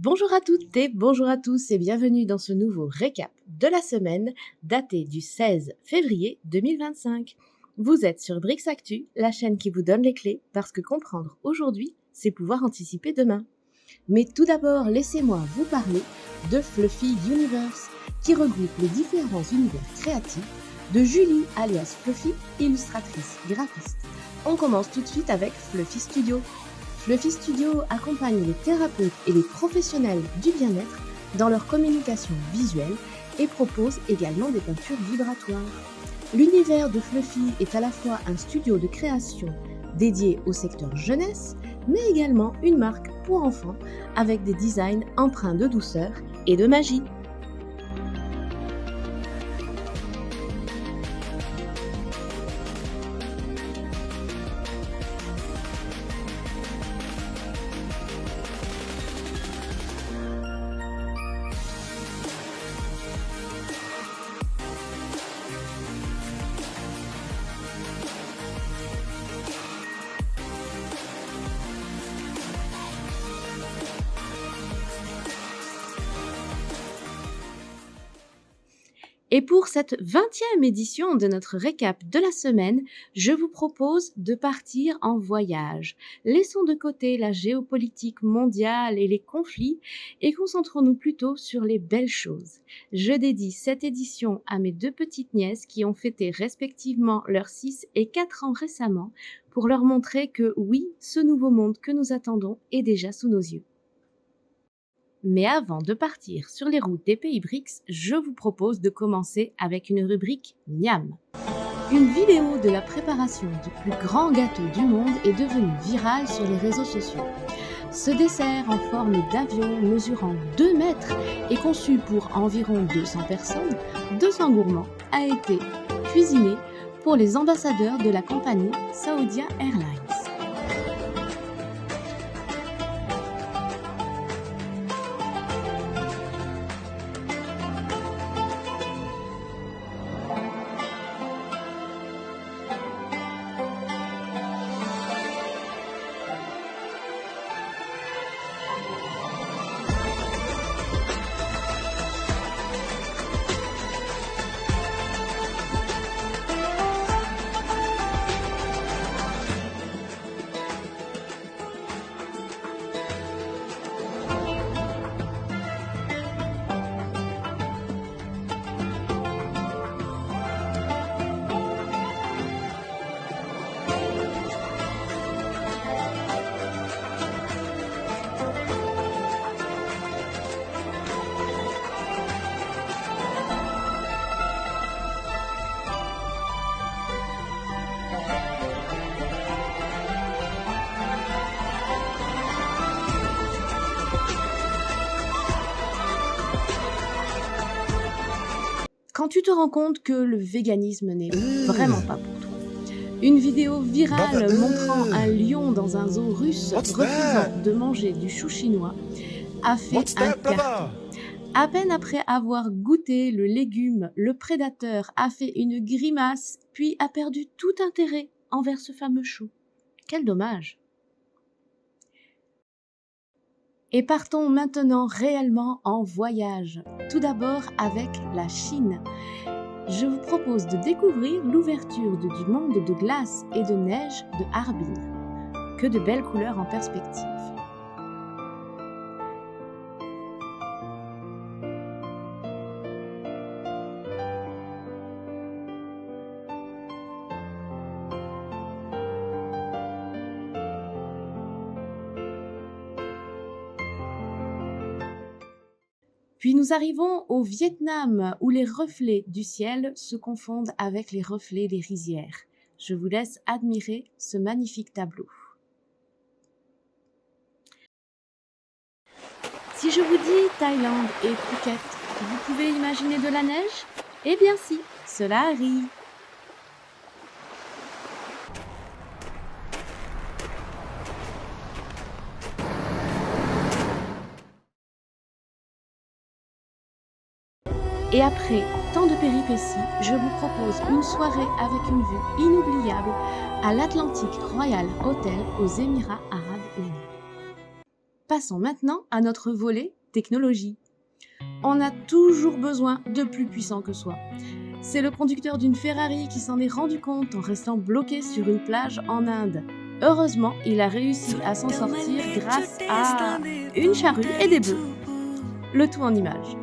Bonjour à toutes et bonjour à tous et bienvenue dans ce nouveau récap de la semaine daté du 16 février 2025. Vous êtes sur Brix Actu, la chaîne qui vous donne les clés parce que comprendre aujourd'hui, c'est pouvoir anticiper demain. Mais tout d'abord, laissez-moi vous parler de Fluffy Universe qui regroupe les différents univers créatifs de Julie alias Fluffy, illustratrice graphiste. On commence tout de suite avec Fluffy Studio. Fluffy Studio accompagne les thérapeutes et les professionnels du bien-être dans leur communication visuelle et propose également des peintures vibratoires. L'univers de Fluffy est à la fois un studio de création dédié au secteur jeunesse, mais également une marque pour enfants avec des designs empreints de douceur et de magie. Et pour cette 20e édition de notre récap de la semaine, je vous propose de partir en voyage. Laissons de côté la géopolitique mondiale et les conflits et concentrons-nous plutôt sur les belles choses. Je dédie cette édition à mes deux petites nièces qui ont fêté respectivement leurs 6 et 4 ans récemment pour leur montrer que oui, ce nouveau monde que nous attendons est déjà sous nos yeux. Mais avant de partir sur les routes des pays BRICS, je vous propose de commencer avec une rubrique Miam. Une vidéo de la préparation du plus grand gâteau du monde est devenue virale sur les réseaux sociaux. Ce dessert en forme d'avion mesurant 2 mètres et conçu pour environ 200 personnes, 200 gourmands, a été cuisiné pour les ambassadeurs de la compagnie Saudia Airlines. Quand tu te rends compte que le véganisme n'est vraiment pas pour toi. Une vidéo virale montrant un lion dans un zoo russe refusant de manger du chou chinois a fait un carton. À peine après avoir goûté le légume, le prédateur a fait une grimace puis a perdu tout intérêt envers ce fameux chou. Quel dommage! Et partons maintenant réellement en voyage. Tout d'abord avec la Chine. Je vous propose de découvrir l'ouverture du monde de glace et de neige de Harbin. Que de belles couleurs en perspective. Puis nous arrivons au Vietnam où les reflets du ciel se confondent avec les reflets des rizières. Je vous laisse admirer ce magnifique tableau. Si je vous dis Thaïlande et Phuket, vous pouvez imaginer de la neige? Eh bien si, cela arrive. Et après tant de péripéties, je vous propose une soirée avec une vue inoubliable à l'Atlantic Royal Hotel aux Émirats Arabes Unis. Passons maintenant à notre volet technologie. On a toujours besoin de plus puissant que soi. C'est le conducteur d'une Ferrari qui s'en est rendu compte en restant bloqué sur une plage en Inde. Heureusement, il a réussi à s'en sortir grâce à une charrue et des bœufs. Le tout en images.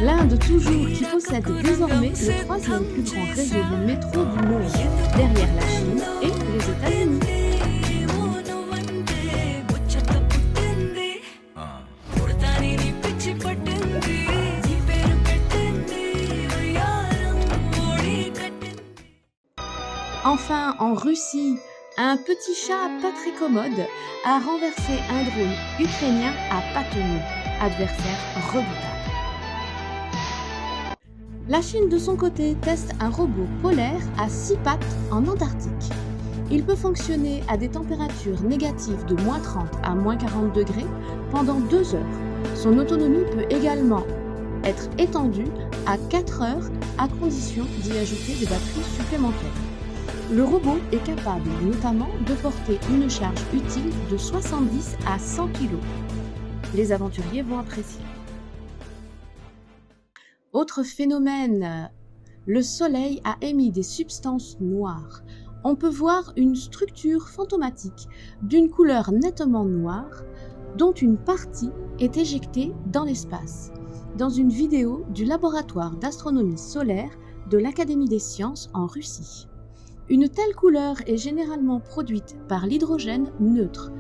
L'Inde toujours qui possède désormais le troisième plus grand réseau de métro du monde, derrière la Chine et les États-Unis. Enfin, en Russie, un petit chat pas très commode a renversé un drone ukrainien à Patoni, adversaire redoutable. La Chine, de son côté, teste un robot polaire à 6 pattes en Antarctique. Il peut fonctionner à des températures négatives de -30 à -40 degrés pendant 2 heures. Son autonomie peut également être étendue à 4 heures à condition d'y ajouter des batteries supplémentaires. Le robot est capable notamment de porter une charge utile de 70 à 100 kg. Les aventuriers vont apprécier. Autre phénomène, le Soleil a émis des substances noires. On peut voir une structure fantomatique d'une couleur nettement noire dont une partie est éjectée dans l'espace. Dans une vidéo du laboratoire d'astronomie solaire de l'Académie des sciences en Russie. Une telle couleur est généralement produite par l'hydrogène neutre.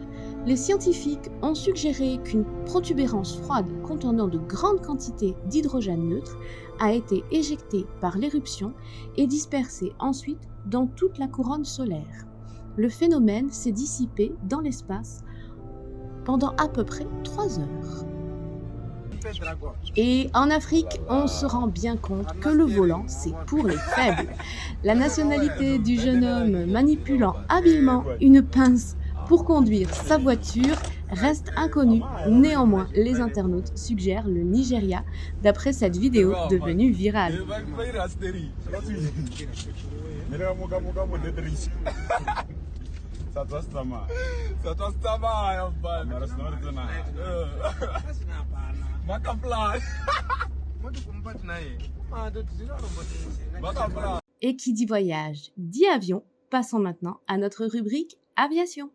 Les scientifiques ont suggéré qu'une protubérance froide contenant de grandes quantités d'hydrogène neutre a été éjectée par l'éruption et dispersée ensuite dans toute la couronne solaire. Le phénomène s'est dissipé dans l'espace pendant à peu près 3 heures. Et en Afrique, on se rend bien compte que le volant, c'est pour les faibles. La nationalité du jeune homme manipulant habilement une pince pour conduire sa voiture reste inconnue. Néanmoins, les internautes suggèrent le Nigeria d'après cette vidéo devenue virale. Et qui dit voyage, dit avion. Passons maintenant à notre rubrique aviation.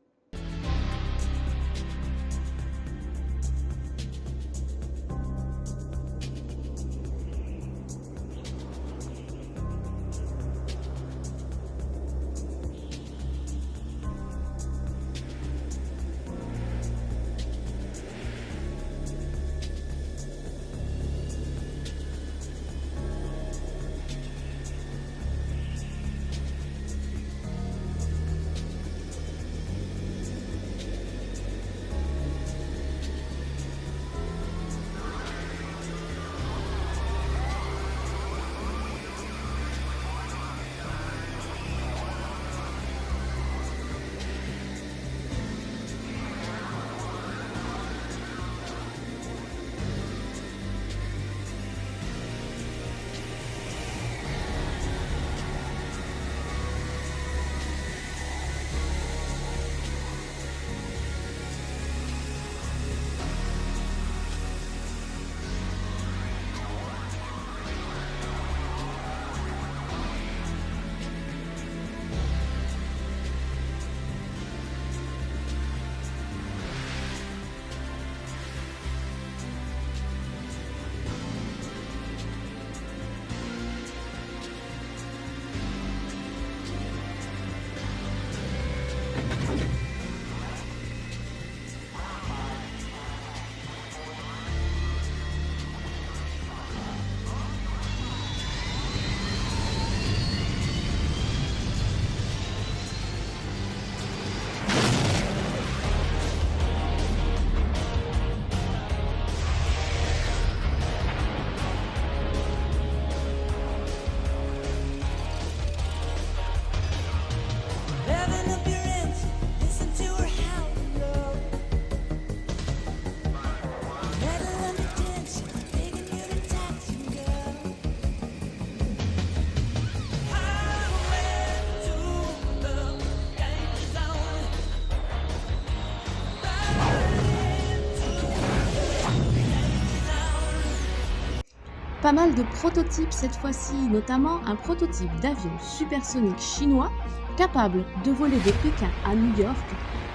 Pas mal de prototypes cette fois-ci, notamment un prototype d'avion supersonique chinois capable de voler de Pékin à New York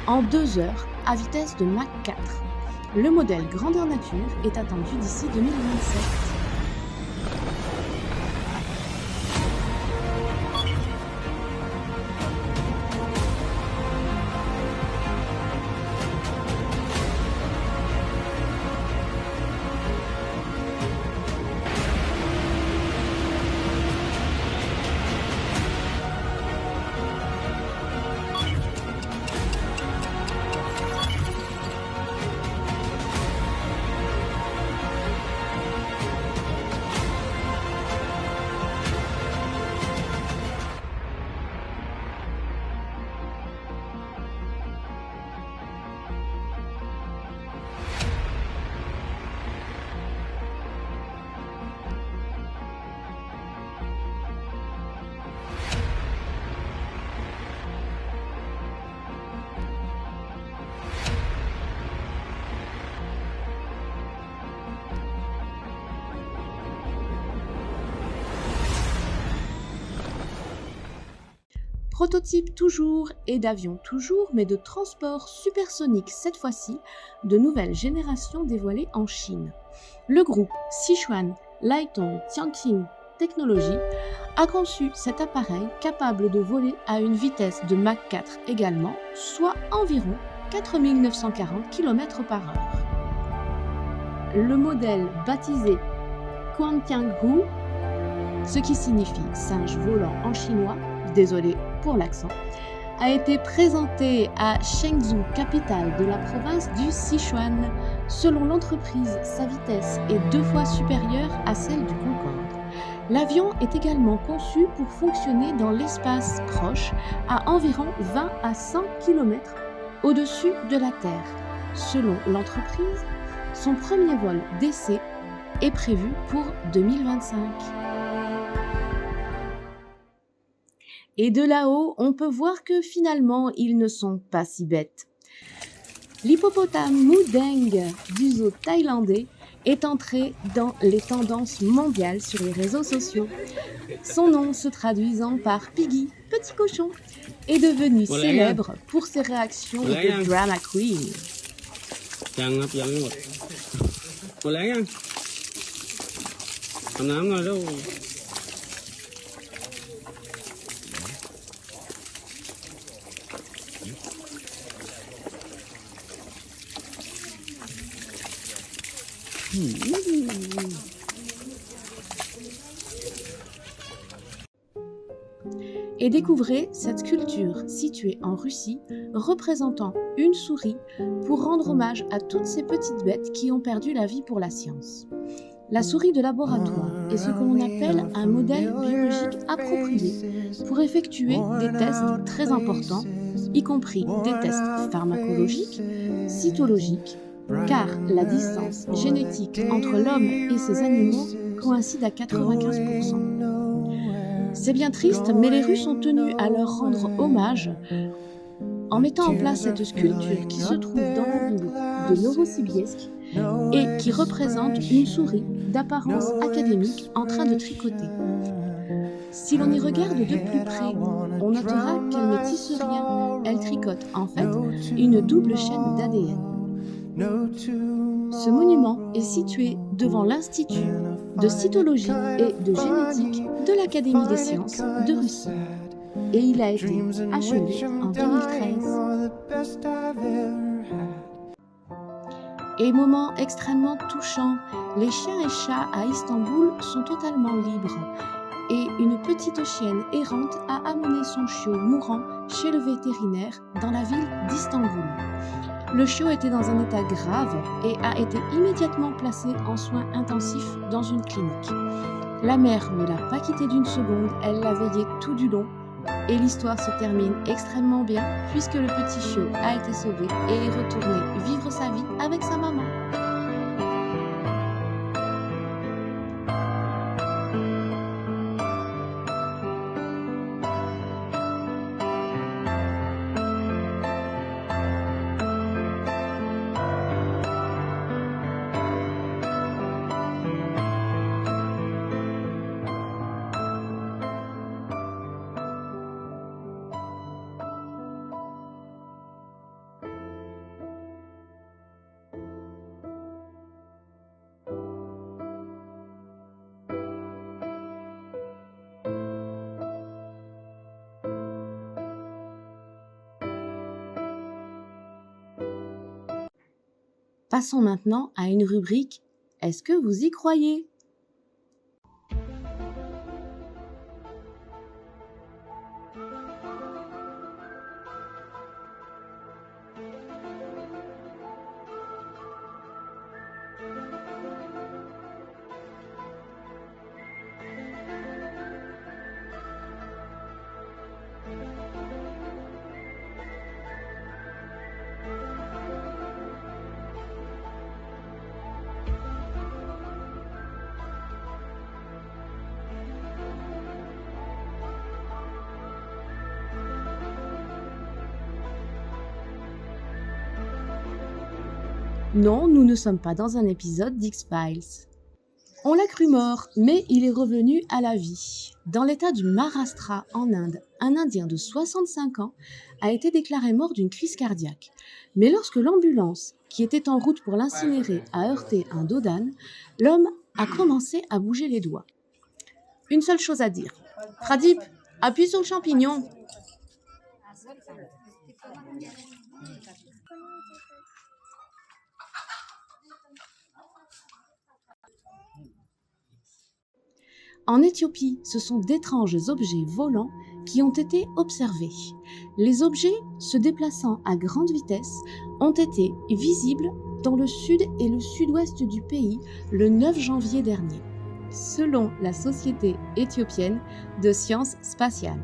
en 2 heures à vitesse de Mach 4. Le modèle grandeur nature est attendu d'ici 2027. Prototype toujours et d'avion toujours, mais de transport supersonique cette fois-ci, de nouvelle génération dévoilée en Chine. Le groupe Sichuan Liaotong Tianqing Technology a conçu cet appareil capable de voler à une vitesse de Mach 4 également, soit environ 4940 km/h. Le modèle baptisé Quantianghu, ce qui signifie singe volant en chinois, désolé pour l'accent, a été présenté à Chengdu, capitale de la province du Sichuan. Selon l'entreprise, sa vitesse est 2 fois supérieure à celle du Concorde. L'avion est également conçu pour fonctionner dans l'espace proche, à environ 20 à 100 km au-dessus de la Terre. Selon l'entreprise, son premier vol d'essai est prévu pour 2025. Et de là-haut, on peut voir que finalement, ils ne sont pas si bêtes. L'hippopotame Mudeng du zoo thaïlandais est entré dans les tendances mondiales sur les réseaux sociaux. Son nom se traduisant par Piggy, petit cochon, est devenu célèbre pour ses réactions de drama queen. Et découvrez cette sculpture située en Russie représentant une souris pour rendre hommage à toutes ces petites bêtes qui ont perdu la vie pour la science. La souris de laboratoire est ce que l'on appelle un modèle biologique approprié pour effectuer des tests très importants, y compris des tests pharmacologiques, cytologiques, car la distance génétique entre l'homme et ces animaux coïncide à 95%. C'est bien triste, mais les Russes ont tenu à leur rendre hommage en mettant en place cette sculpture qui se trouve dans la ville de Novosibirsk et qui représente une souris d'apparence académique en train de tricoter. Si l'on y regarde de plus près, on notera qu'elle ne tisse rien, elle tricote en fait une double chaîne d'ADN. Ce monument est situé devant l'Institut de cytologie et de génétique de l'Académie des sciences de Russie et il a été achevé en 2013. Et moment extrêmement touchant, les chiens et chats à Istanbul sont totalement libres et une petite chienne errante a amené son chiot mourant chez le vétérinaire dans la ville d'Istanbul. Le chiot était dans un état grave et a été immédiatement placé en soins intensifs dans une clinique. La mère ne l'a pas quitté d'une seconde, elle l'a veillé tout du long et l'histoire se termine extrêmement bien puisque le petit chiot a été sauvé et est retourné vivre sa vie avec sa maman. Passons maintenant à une rubrique « Est-ce que vous y croyez ?» Non, nous ne sommes pas dans un épisode d'X-Files. On l'a cru mort, mais il est revenu à la vie. Dans l'état du Maharashtra, en Inde, un Indien de 65 ans a été déclaré mort d'une crise cardiaque. Mais lorsque l'ambulance, qui était en route pour l'incinérer, a heurté un dos d'âne, l'homme a commencé à bouger les doigts. Une seule chose à dire. Pradip, appuie sur le champignon. En Éthiopie, ce sont d'étranges objets volants qui ont été observés. Les objets, se déplaçant à grande vitesse, ont été visibles dans le sud et le sud-ouest du pays le 9 janvier dernier, selon la Société éthiopienne de sciences spatiales.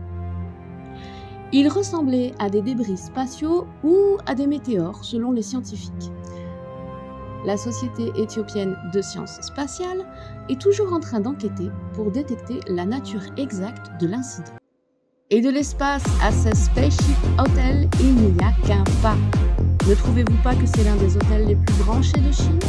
Ils ressemblaient à des débris spatiaux ou à des météores, selon les scientifiques. La Société éthiopienne de sciences spatiales est toujours en train d'enquêter pour détecter la nature exacte de l'incident. Et de l'espace à ce Spaceship Hotel, il n'y a qu'un pas. Ne trouvez-vous pas que c'est l'un des hôtels les plus branchés de Chine ?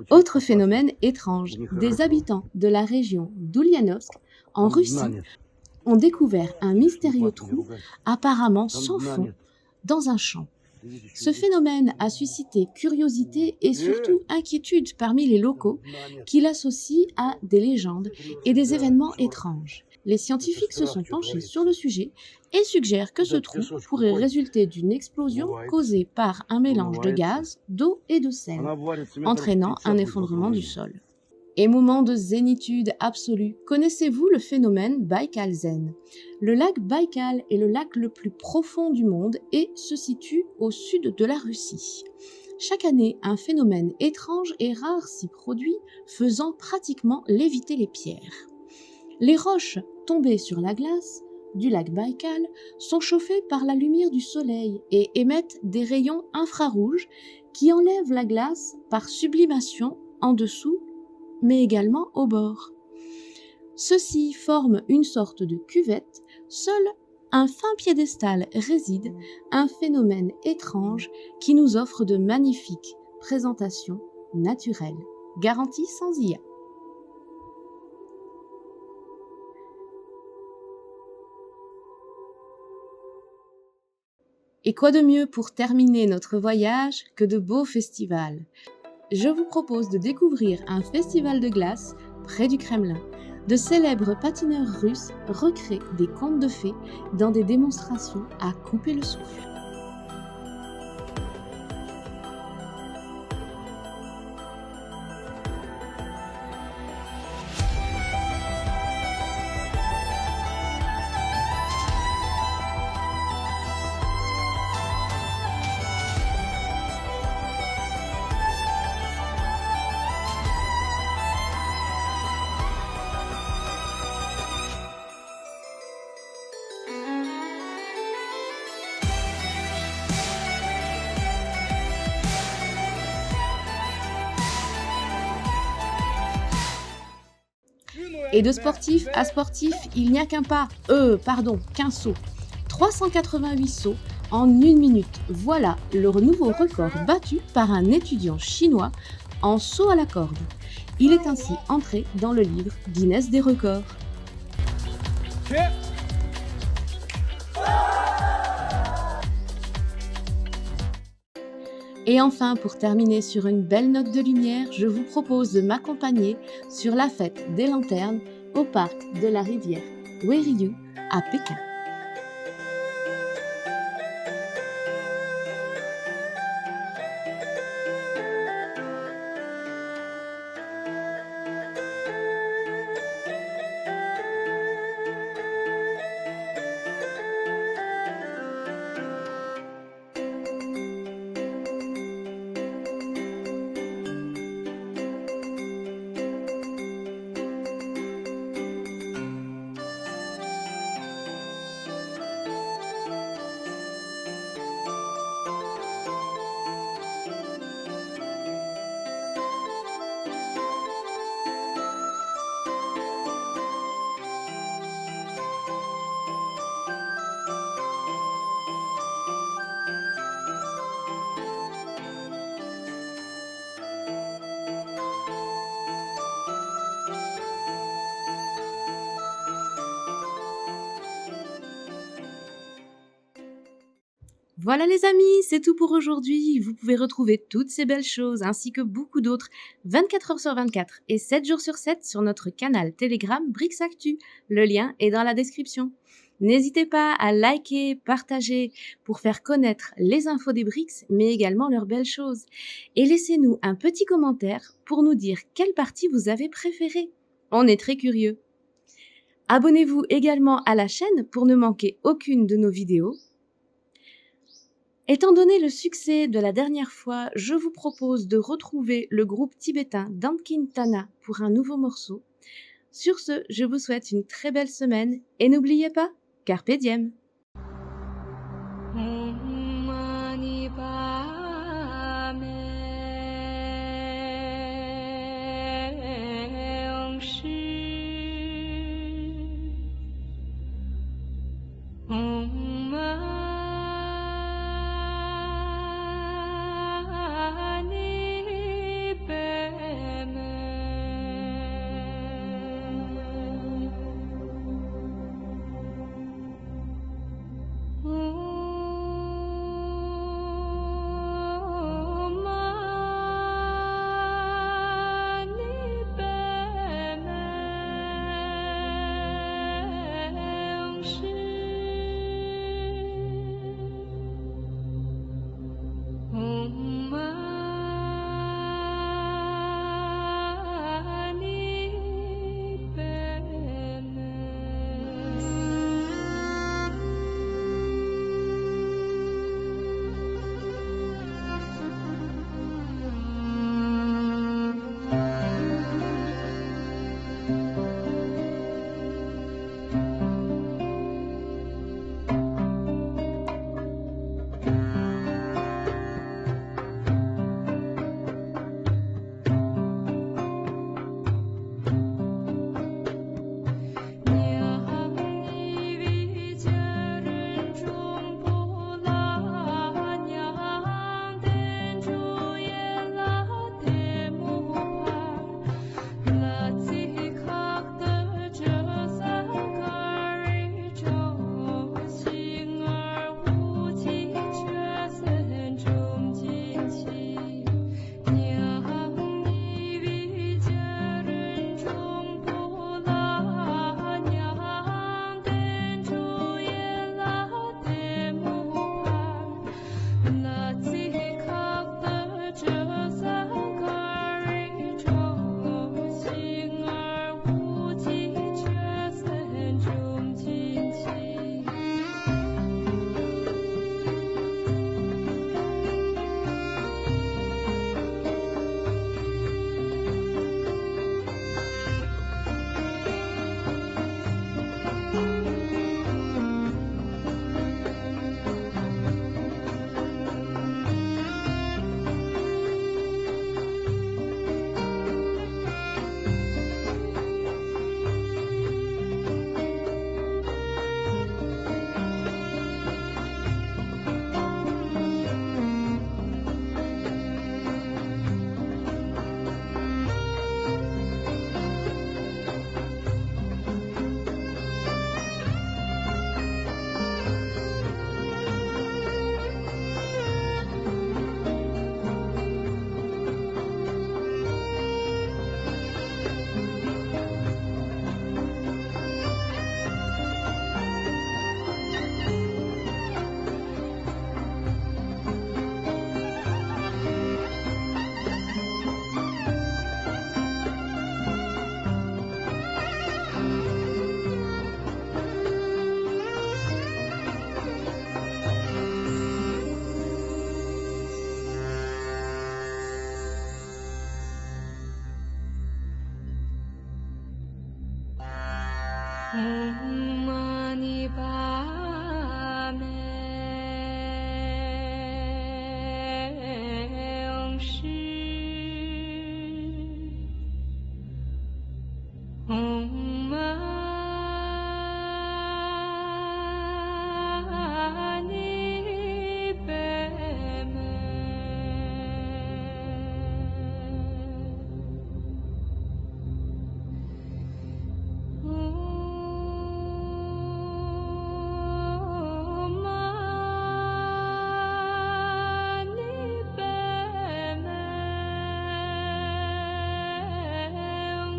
Autre phénomène étrange, des habitants de la région d'Ulyanovsk, en Russie, ont découvert un mystérieux trou, apparemment sans fond, dans un champ. Ce phénomène a suscité curiosité et surtout inquiétude parmi les locaux qui l'associent à des légendes et des événements étranges. Les scientifiques se sont penchés sur le sujet et suggèrent que ce trou pourrait résulter d'une explosion causée par un mélange de gaz, d'eau et de sel, entraînant un effondrement du sol. Et moment de zénitude absolue, connaissez-vous le phénomène Baïkal-Zen ? Le lac Baïkal est le lac le plus profond du monde et se situe au sud de la Russie. Chaque année, un phénomène étrange et rare s'y produit, faisant pratiquement léviter les pierres. Les roches tombées sur la glace du lac Baïkal sont chauffées par la lumière du soleil et émettent des rayons infrarouges qui enlèvent la glace par sublimation en dessous, mais également au bord. Ceux-ci forment une sorte de cuvette, seul un fin piédestal réside, un phénomène étrange qui nous offre de magnifiques présentations naturelles, garanties sans IA. Et quoi de mieux pour terminer notre voyage que de beaux festivals ? Je vous propose de découvrir un festival de glace près du Kremlin. De célèbres patineurs russes recréent des contes de fées dans des démonstrations à couper le souffle. Et de sportif à sportif, il n'y a qu'un pas, qu'un saut. 388 sauts en 1 minute. Voilà le nouveau record battu par un étudiant chinois en saut à la corde. Il est ainsi entré dans le livre Guinness des records. Et enfin, pour terminer sur une belle note de lumière, je vous propose de m'accompagner sur la fête des lanternes au parc de la rivière Weiryu à Pékin. Voilà les amis, c'est tout pour aujourd'hui. Vous pouvez retrouver toutes ces belles choses ainsi que beaucoup d'autres 24 heures sur 24 et 7 jours sur 7 sur notre canal Telegram Brix Actu. Le lien est dans la description. N'hésitez pas à liker, partager pour faire connaître les infos des BRICS, mais également leurs belles choses. Et laissez-nous un petit commentaire pour nous dire quelle partie vous avez préférée. On est très curieux. Abonnez-vous également à la chaîne pour ne manquer aucune de nos vidéos. Étant donné le succès de la dernière fois, je vous propose de retrouver le groupe tibétain Dankin Tana pour un nouveau morceau. Sur ce, je vous souhaite une très belle semaine et n'oubliez pas, Carpe Diem.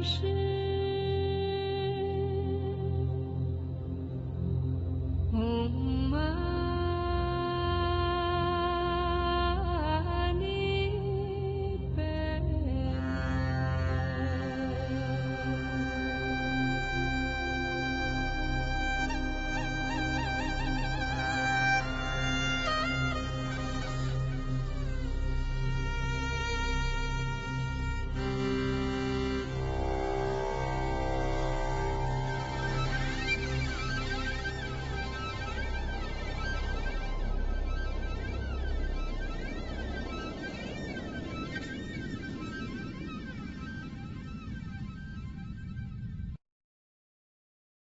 是